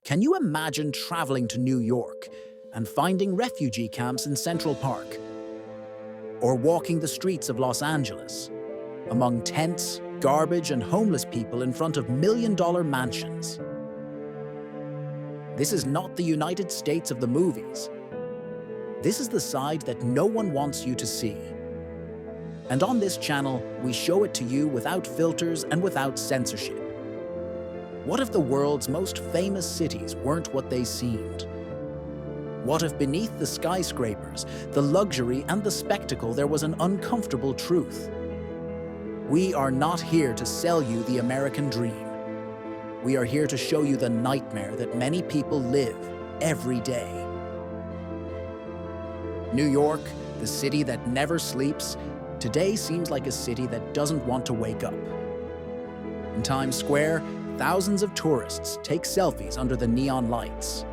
Can you imagine traveling to New York and finding refugee camps in Central Park? Or walking the streets of Los Angeles, among tents, garbage, and homeless people in front of million-dollar mansions? This is not the United States of the movies. This is the side that no one wants you to see. And on this channel, we show it to you without filters and without censorship. What if the world's most famous cities weren't what they seemed? What if beneath the skyscrapers, the luxury and the spectacle there was an uncomfortable truth? We are not here to sell you the American dream. We are here to show you the nightmare that many people live every day. New York, the city that never sleeps, today seems like a city that doesn't want to wake up. In Times Square, thousands of tourists take selfies under the neon lights.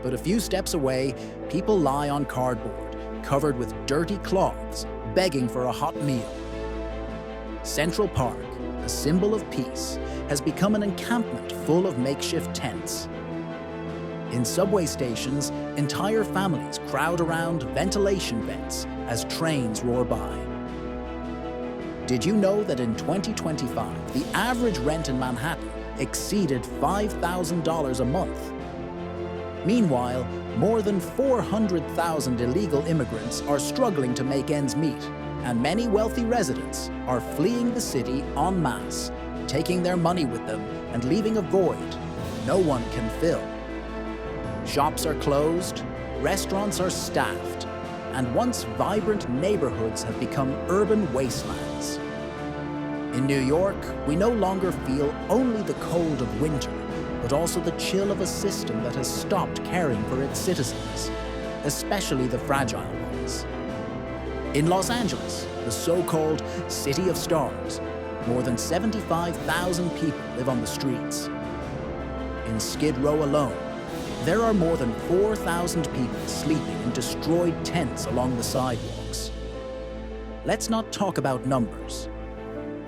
But a few steps away, people lie on cardboard, covered with dirty cloths, begging for a hot meal. Central Park, a symbol of peace, has become an encampment full of makeshift tents. In subway stations, entire families crowd around ventilation vents as trains roar by. Did you know that in 2025, the average rent in Manhattan exceeded $5,000 a month? Meanwhile, more than 400,000 illegal immigrants are struggling to make ends meet, and many wealthy residents are fleeing the city en masse, taking their money with them and leaving a void no one can fill. Shops are closed, restaurants are staffed, and once vibrant neighborhoods have become urban wastelands. In New York, we no longer feel only the cold of winter, but also the chill of a system that has stopped caring for its citizens, especially the fragile ones. In Los Angeles, the so-called City of Stars, more than 75,000 people live on the streets. In Skid Row alone, there are more than 4,000 people sleeping in destroyed tents along the sidewalks. Let's not talk about numbers.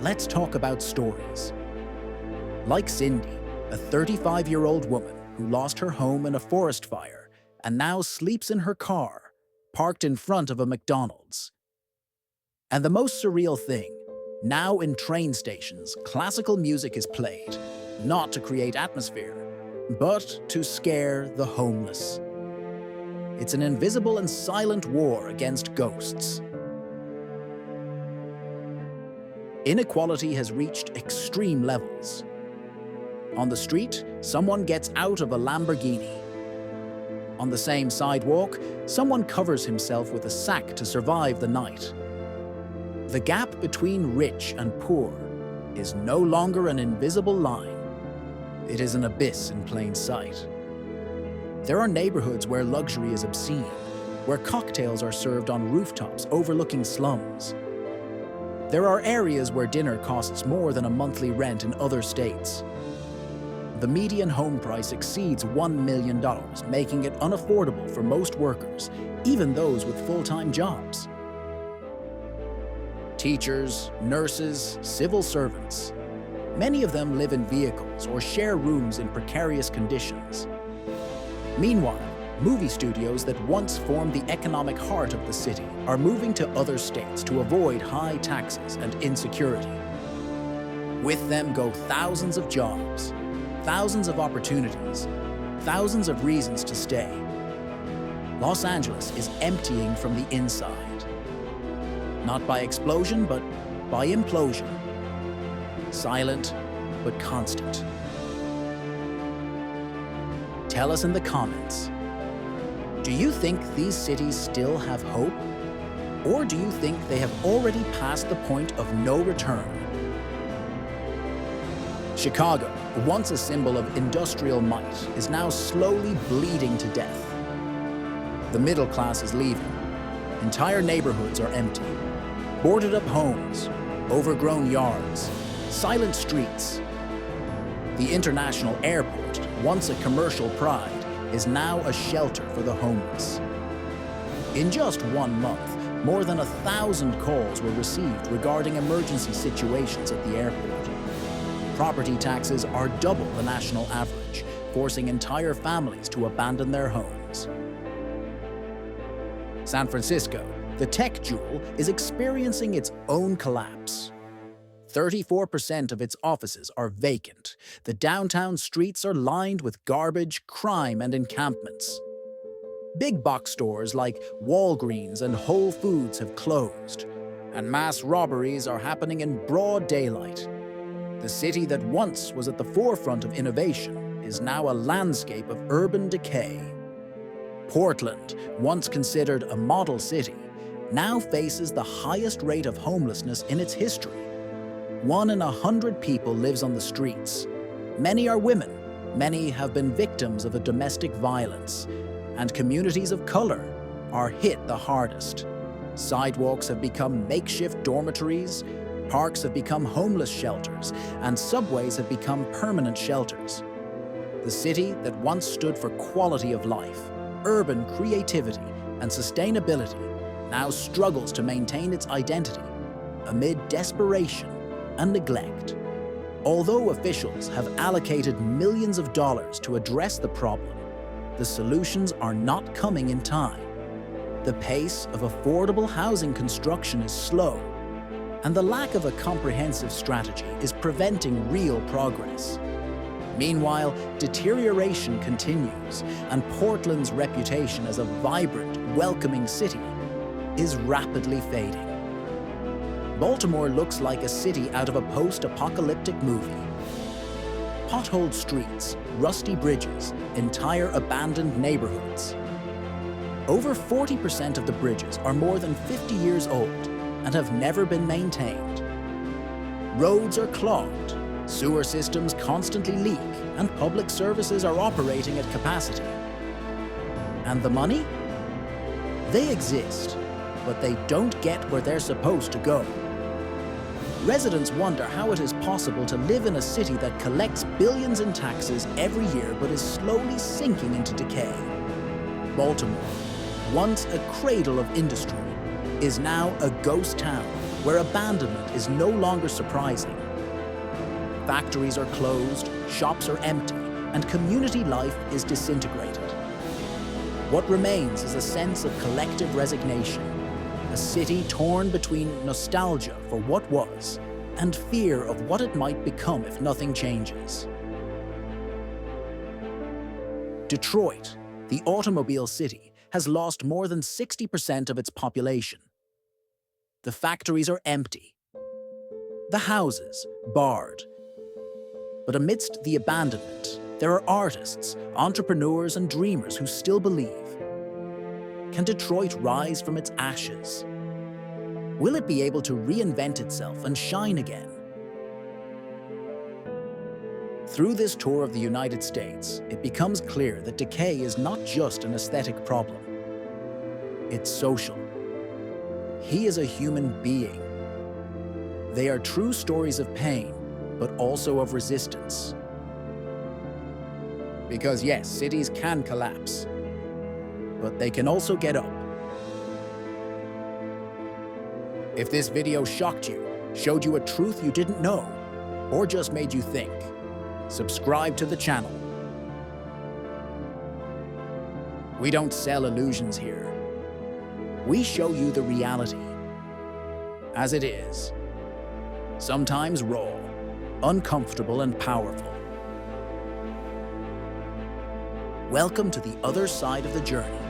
Let's talk about stories. Like Cindy, a 35-year-old woman who lost her home in a forest fire and now sleeps in her car, parked in front of a McDonald's. And the most surreal thing, now in train stations, classical music is played, not to create atmosphere, but to scare the homeless. It's an invisible and silent war against ghosts. Inequality has reached extreme levels. On the street, someone gets out of a Lamborghini. On the same sidewalk, someone covers himself with a sack to survive the night. The gap between rich and poor is no longer an invisible line. It is an abyss in plain sight. There are neighborhoods where luxury is obscene, where cocktails are served on rooftops overlooking slums. There are areas where dinner costs more than a monthly rent in other states. The median home price exceeds $1 million, making it unaffordable for most workers, even those with full-time jobs. Teachers, nurses, civil servants. Many of them live in vehicles or share rooms in precarious conditions. Meanwhile, movie studios that once formed the economic heart of the city are moving to other states to avoid high taxes and insecurity. With them go thousands of jobs, thousands of opportunities, thousands of reasons to stay. Los Angeles is emptying from the inside. Not by explosion, but by implosion. Silent, but constant. Tell us in the comments, do you think these cities still have hope? Or do you think they have already passed the point of no return? Chicago, once a symbol of industrial might, is now slowly bleeding to death. The middle class is leaving. Entire neighborhoods are empty. Boarded up homes, overgrown yards, silent streets. The international airport, once a commercial pride, is now a shelter for the homeless. In just 1 month, more than 1,000 calls were received regarding emergency situations at the airport. Property taxes are double the national average, forcing entire families to abandon their homes. San Francisco, the tech jewel, is experiencing its own collapse. 34% of its offices are vacant. The downtown streets are lined with garbage, crime, and encampments. Big box stores like Walgreens and Whole Foods have closed, and mass robberies are happening in broad daylight. The city that once was at the forefront of innovation is now a landscape of urban decay. Portland, once considered a model city, now faces the highest rate of homelessness in its history. 1 in 100 people lives on the streets. Many are women. Many have been victims of a domestic violence. And communities of color are hit the hardest. Sidewalks have become makeshift dormitories, parks have become homeless shelters, and subways have become permanent shelters. The city that once stood for quality of life, urban creativity, and sustainability now struggles to maintain its identity amid desperation and neglect. Although officials have allocated millions of dollars to address the problem, the solutions are not coming in time. The pace of affordable housing construction is slow, and the lack of a comprehensive strategy is preventing real progress. Meanwhile, deterioration continues, and Portland's reputation as a vibrant, welcoming city is rapidly fading. Baltimore looks like a city out of a post-apocalyptic movie. Potholed streets, rusty bridges, entire abandoned neighborhoods. Over 40% of the bridges are more than 50 years old and have never been maintained. Roads are clogged, sewer systems constantly leak, and public services are operating at capacity. And the money? They exist, but they don't get where they're supposed to go. Residents wonder how it is possible to live in a city that collects billions in taxes every year but is slowly sinking into decay. Baltimore, once a cradle of industry, is now a ghost town where abandonment is no longer surprising. Factories are closed, shops are empty, and community life is disintegrated. What remains is a sense of collective resignation. A city torn between nostalgia for what was and fear of what it might become if nothing changes. Detroit, the automobile city, has lost more than 60% of its population. The factories are empty. The houses barred. But amidst the abandonment, there are artists, entrepreneurs, and dreamers who still believe. Can Detroit rise from its ashes? Will it be able to reinvent itself and shine again? Through this tour of the United States, it becomes clear that decay is not just an aesthetic problem. It's social. He is a human being. They are true stories of pain, but also of resistance. Because yes, cities can collapse, but they can also get up. If this video shocked you, showed you a truth you didn't know, or just made you think, subscribe to the channel. We don't sell illusions here. We show you the reality, as it is. Sometimes raw, uncomfortable, and powerful. Welcome to the other side of the journey.